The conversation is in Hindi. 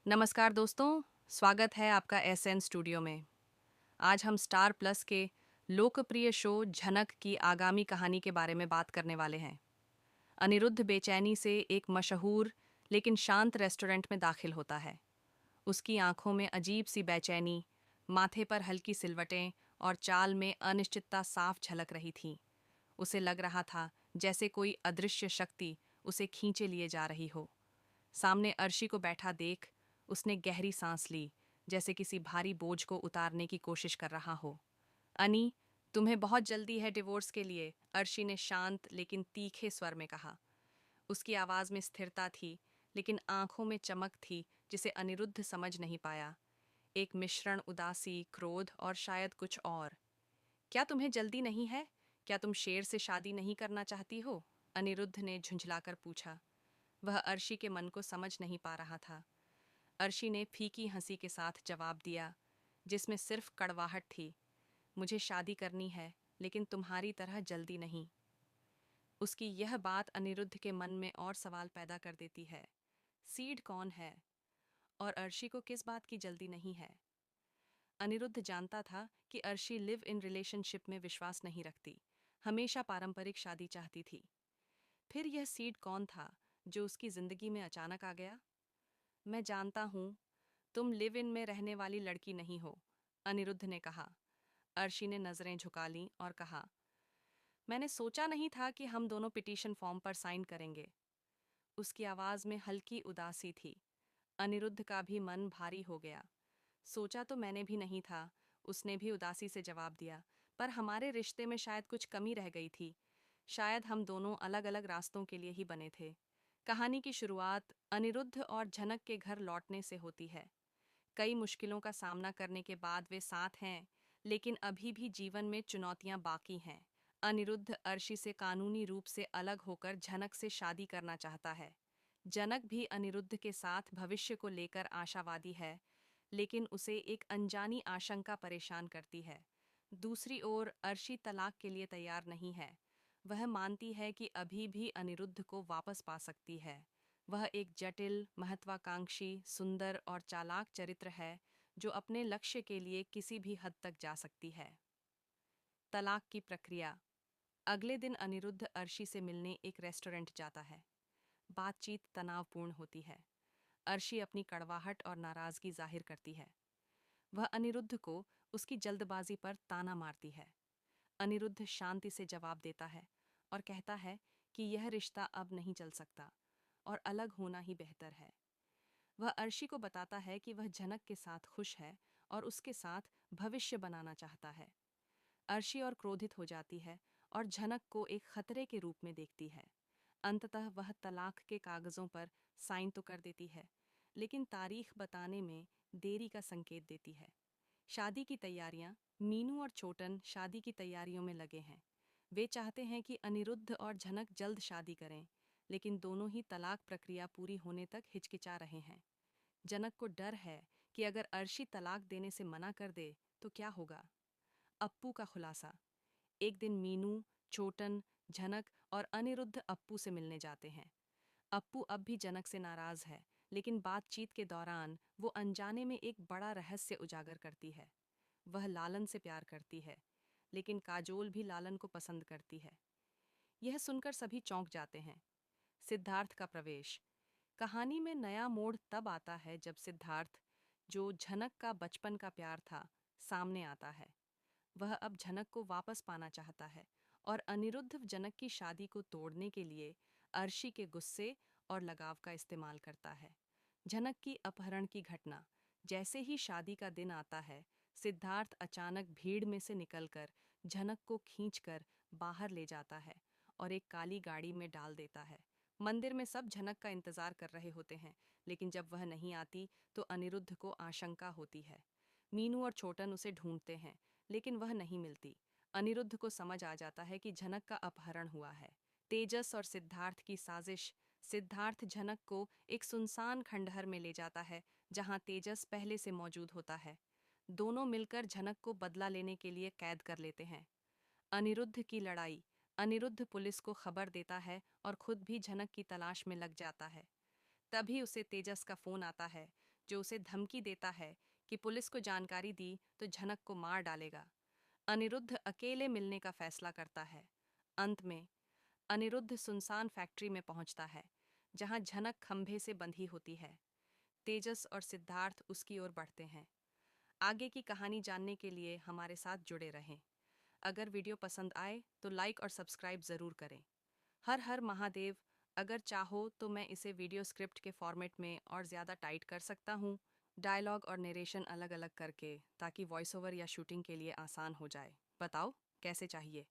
नमस्कार दोस्तों, स्वागत है आपका एसएन स्टूडियो में। आज हम स्टार प्लस के लोकप्रिय शो झनक की आगामी कहानी के बारे में बात करने वाले हैं। अनिरुद्ध बेचैनी से एक मशहूर लेकिन शांत रेस्टोरेंट में दाखिल होता है। उसकी आंखों में अजीब सी बेचैनी, माथे पर हल्की सिलवटें और चाल में अनिश्चितता साफ झलक रही थी। उसे लग रहा था जैसे कोई अदृश्य शक्ति उसे खींचे लिए जा रही हो। सामने अर्शी को बैठा देख उसने गहरी सांस ली, जैसे किसी भारी बोझ को उतारने की कोशिश कर रहा हो। अनी, तुम्हें बहुत जल्दी है डिवोर्स के लिए, अर्शी ने शांत लेकिन तीखे स्वर में कहा। उसकी आवाज में स्थिरता थी, लेकिन आंखों में चमक थी जिसे अनिरुद्ध समझ नहीं पाया। एक मिश्रण उदासी, क्रोध और शायद कुछ और। क्या तुम्हें जल्दी नहीं है? क्या तुम शेर से शादी नहीं करना चाहती हो? अनिरुद्ध ने झुंझलाकर पूछा। वह अर्शी के मन को समझ नहीं पा रहा था। अर्शी ने फीकी हंसी के साथ जवाब दिया, जिसमें सिर्फ कड़वाहट थी। मुझे शादी करनी है, लेकिन तुम्हारी तरह जल्दी नहीं। उसकी यह बात अनिरुद्ध के मन में और सवाल पैदा कर देती है। सीड कौन है? और अर्शी को किस बात की जल्दी नहीं है? अनिरुद्ध जानता था कि अर्शी लिव इन रिलेशनशिप में विश्वास नहीं रखती, हमेशा पारंपरिक शादी चाहती थी। फिर यह सीड कौन था जो उसकी जिंदगी में अचानक आ गया? मैं जानता हूँ, तुम लिव इन में रहने वाली लड़की नहीं हो, अनिरुद्ध ने कहा। अर्शी ने नजरें झुका लीं और कहा, मैंने सोचा नहीं था कि हम दोनों पिटीशन फॉर्म पर साइन करेंगे। उसकी आवाज में हल्की उदासी थी। अनिरुद्ध का भी मन भारी हो गया। सोचा तो मैंने भी नहीं था, उसने भी उदासी से जवाब दिया, पर हमारे रिश्ते में शायद कुछ कमी रह गई थी। शायद हम दोनों अलग अलग रास्तों के लिए ही बने थे। कहानी की शुरुआत अनिरुद्ध और झनक के घर लौटने से होती है। कई मुश्किलों का सामना करने के बाद वे साथ हैं, लेकिन अभी भी जीवन में चुनौतियां बाकी हैं। अनिरुद्ध अर्शी से कानूनी रूप से अलग होकर झनक से शादी करना चाहता है। जनक भी अनिरुद्ध के साथ भविष्य को लेकर आशावादी है, लेकिन उसे एक अनजानी आशंका परेशान करती है। दूसरी ओर अर्शी तलाक के लिए तैयार नहीं है। वह मानती है कि अभी भी अनिरुद्ध को वापस पा सकती है। वह एक जटिल, महत्वाकांक्षी, सुंदर और चालाक चरित्र है जो अपने लक्ष्य के लिए किसी भी हद तक जा सकती है। तलाक की प्रक्रिया। अगले दिन अनिरुद्ध अर्शी से मिलने एक रेस्टोरेंट जाता है। बातचीत तनावपूर्ण होती है। अर्शी अपनी कड़वाहट और नाराजगी जाहिर करती है। वह अनिरुद्ध को उसकी जल्दबाजी पर ताना मारती है। अनिरुद्ध शांति से जवाब देता है और कहता है कि यह रिश्ता अब नहीं चल सकता और अलग होना ही बेहतर है। वह अर्शी को बताता है कि वह झनक के साथ खुश है और उसके साथ भविष्य बनाना चाहता है। अर्शी और क्रोधित हो जाती है और झनक को एक खतरे के रूप में देखती है। अंततः वह तलाक के कागजों पर साइन तो कर देती है, लेकिन तारीख बताने में देरी का संकेत देती है। शादी की तैयारियां। मीनू और छोटन शादी की तैयारियों में लगे हैं। वे चाहते हैं कि अनिरुद्ध और झनक जल्द शादी करें, लेकिन दोनों ही तलाक प्रक्रिया पूरी होने तक हिचकिचा रहे हैं। जनक को डर है कि अगर अर्शी तलाक देने से मना कर दे तो क्या होगा। अप्पू का खुलासा। एक दिन मीनू, छोटन, झनक और अनिरुद्ध अप्पू से मिलने जाते हैं। अप्पू अब भी जनक से नाराज है, लेकिन बातचीत के दौरान वो अनजाने में एक बड़ा रहस्य उजागर करती है। वह लालन से प्यार करती है, लेकिन काजोल भी लालन को पसंद करती है। यह सुनकर सभी चौंक जाते हैं। सिद्धार्थ का प्रवेश। कहानी में नया मोड़ तब आता है जब सिद्धार्थ, जो झनक का बचपन का प्यार था, सामने आता है। वह अब झनक को वापस पाना चाहता है और अनिरुद्ध जनक की शादी को तोड़ने के लिए अर्शी के गुस्से और लगाव का इस्तेमाल करता है। झनक की अपहरण की घटना। जैसे ही शादी का दिन आता है, सिद्धार्थ अचानक भीड़ में से निकलकर झनक को खींचकर बाहर ले जाता है और एक काली गाड़ी में डाल देता है। मंदिर में सब झनक का इंतजार कर रहे होते हैं, लेकिन जब वह नहीं आती तो अनिरुद्ध को आशंका होती है। मीनू और छोटन उसे ढूंढते हैं, लेकिन वह नहीं मिलती। अनिरुद्ध को समझ आ जाता है कि झनक का अपहरण हुआ है। तेजस और सिद्धार्थ की साजिश। सिद्धार्थ झनक को एक सुनसान खंडहर में ले जाता है, जहां तेजस पहले से मौजूद होता है। दोनों मिलकर झनक को बदला लेने के लिए कैद कर लेते हैं। अनिरुद्ध की लड़ाई। अनिरुद्ध पुलिस को खबर देता है और खुद भी झनक की तलाश में लग जाता है। तभी उसे तेजस का फोन आता है, जो उसे धमकी देता है कि पुलिस को जानकारी दी तो झनक को मार डालेगा। अनिरुद्ध अकेले मिलने का फैसला करता है। अंत में अनिरुद्ध सुनसान फैक्ट्री में पहुंचता है, जहां झनक खंभे से बंधी होती है। तेजस और सिद्धार्थ उसकी ओर बढ़ते हैं। आगे की कहानी जानने के लिए हमारे साथ जुड़े रहें। अगर वीडियो पसंद आए तो लाइक और सब्सक्राइब ज़रूर करें। हर हर महादेव। अगर चाहो तो मैं इसे वीडियो स्क्रिप्ट के फॉर्मेट में और ज़्यादा टाइट कर सकता हूँ, डायलॉग और नरेशन अलग अलग करके, ताकि वॉइस ओवर या शूटिंग के लिए आसान हो जाए। बताओ कैसे चाहिए।